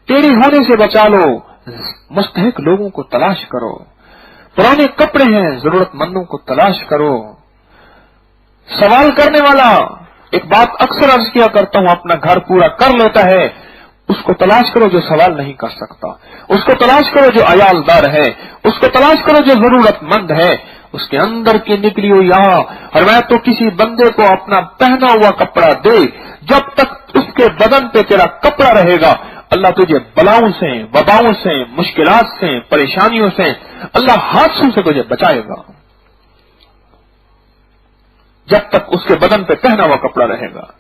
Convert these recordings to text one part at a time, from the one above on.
टेढ़े होने से बचा लो, मुस्तहिक लोगों को तलाश करो, पुराने कपड़े हैं जरूरतमंदों को तलाश करो। सवाल करने वाला, एक बात अक्सर अर्ज किया करता हूं, अपना घर पूरा कर लेता है, उसको तलाश करो जो सवाल नहीं कर सकता, उसको तलाश करो जो अयालदार है, उसको तलाश करो जो जरूरतमंद है, उसके अंदर की निकली हुई और मैं तो किसी बंदे को अपना पहना हुआ कपड़ा दे, जब तक उसके बदन पे तेरा कपड़ा रहेगा अल्लाह तुझे बलाओं से, वबाओं से, मुश्किलात से, परेशानियों से, अल्लाह हादसों से तुझे बचाएगा, जब तक उसके बदन पे पहना हुआ कपड़ा रहेगा।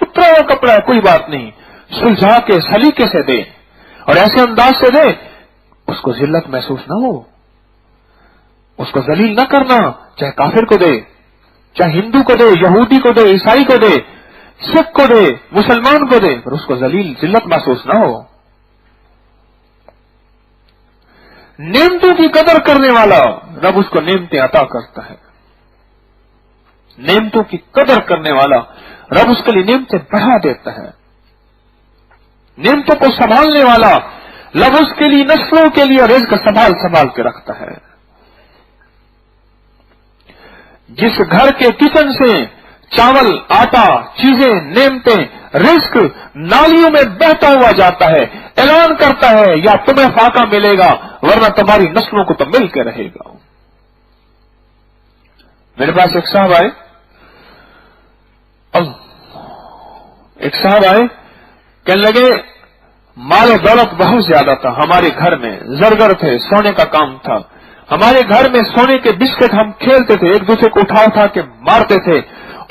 उतरा हुआ कपड़ा है कोई बात नहीं, सुलझा के सलीके से दे और ऐसे अंदाज से दे उसको जिल्लत महसूस ना हो, उसको जलील न करना, चाहे काफिर को दे, चाहे हिंदू को दे, यहूदी को दे, ईसाई को दे, सिख को दे, मुसलमान को दे, पर उसको जलील जिल्लत महसूस ना हो। नेमतों की कदर करने वाला रब उसको नेमतें अता करता है, नेमतों की कदर करने वाला रब उसके लिए नेमतें बढ़ा देता है, नेमतों को संभालने वाला रब उसके लिए नस्लों के लिए रिज़्क़ संभाल संभाल के रखता है। जिस घर के किचन से चावल, आटा, चीजें, नेमतें, रिज़्क़ नालियों में बहता हुआ जाता है, ऐलान करता है या तुम्हें फाका मिलेगा वरना तुम्हारी नस्लों को तो मिल के रहेगा। मेरे पास एक साहब आए, एक साहब आए, कहने लगे माल और दौलत बहुत ज्यादा था हमारे घर में, जरगर थे, सोने का काम था, हमारे घर में सोने के बिस्किट हम खेलते थे, एक दूसरे को उठा उठा के मारते थे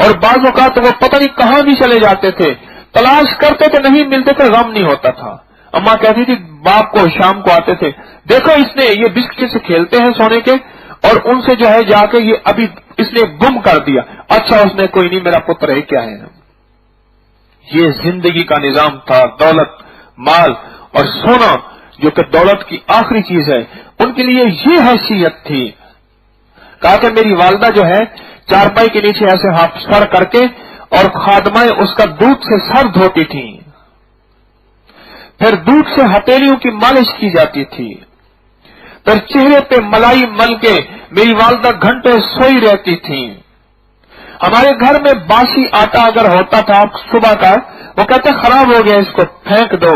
और बाजों का तो वो पता नहीं कहां भी चले जाते थे, तलाश करते थे नहीं मिलते थे, गम नहीं होता था। अम्मा कहती थी बाप को शाम को आते थे, देखो इसने ये बिस्किट से खेलते हैं सोने के और उनसे जो है जाके ये अभी इसने गुम कर दिया, अच्छा उसने कोई नहीं मेरा पुत्र है क्या है। ये जिंदगी का निजाम था, दौलत, माल और सोना जो कि दौलत की आखिरी चीज है, उनके लिए ये हैसियत थी। कहा कि मेरी वालदा जो है चारपाई के नीचे ऐसे हाथ सर करके और खादमाएं उसका दूध से सर धोती थी, फिर दूध से हथेलियों की मालिश की जाती थी, फिर चेहरे पे मलाई मल के मेरी वालदा घंटे सोई रहती थी। हमारे घर में बासी आटा अगर होता था सुबह का, वो कहते खराब हो गया इसको फेंक दो,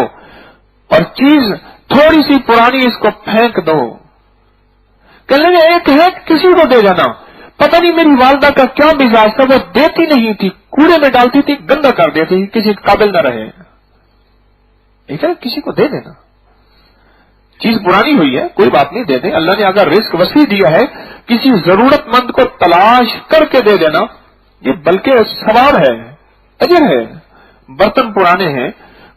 और चीज थोड़ी सी पुरानी इसको फेंक दो। कहने लगे एक है किसी को दे देना। पता नहीं मेरी वालदा का क्या मिजाज था, वो देती नहीं थी, कूड़े में डालती थी, गंदा कर देती थी, किसी काबिल न रहे। एक है किसी को दे देना, चीज पुरानी हुई है कोई बात नहीं, दे दे। अल्लाह ने अगर रिस्क वसी दिया है, किसी जरूरतमंद को तलाश करके दे देना, ये बल्कि सवाब है, अजर है। बर्तन पुराने हैं,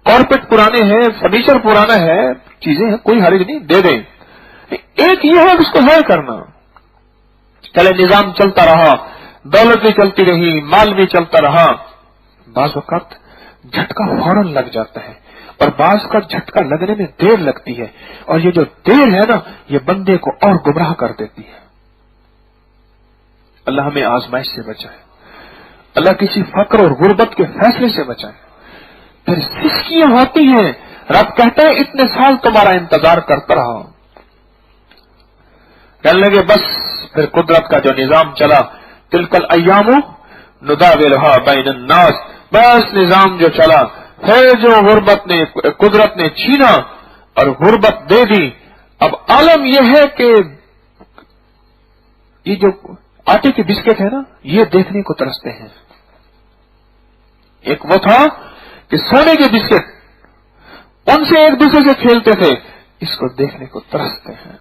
कॉर्पेट पुराने हैं, फर्नीचर पुराना है, चीजें हैं, कोई हर्ज नहीं, दे दे। एक ये है उसको जाय करना। चले निजाम चलता रहा, दौलत भी चलती रही, माल भी चलता रहा, बाज वक्त झटका फौरन लग जाता है और बाज का झटका लगने में देर लगती है, और ये जो देर है ना ये बंदे को और गुमराह कर देती है। अल्लाह हमें आजमाइश से बचाए, अल्लाह किसी फक्र और गुर्बत के फैसले से बचाए। फिर सिस्कियां होती हैं, रब कहता है इतने साल तुम्हारा इंतजार करता रहा। कहने लगे बस फिर कुदरत का जो निजाम चला, तिलकल अय्यामु नुदाविलहा बैनन नास, बस निजाम जो चला, फिर जो गुर्बत ने कुदरत ने छीना और गुर्बत दे दी। अब आलम यह है कि ये जो आटे के बिस्किट है ना, ये देखने को तरसते हैं। एक वो था कि सोने के बिस्किट, उनसे एक दूसरे से खेलते थे, इसको देखने को तरसते हैं।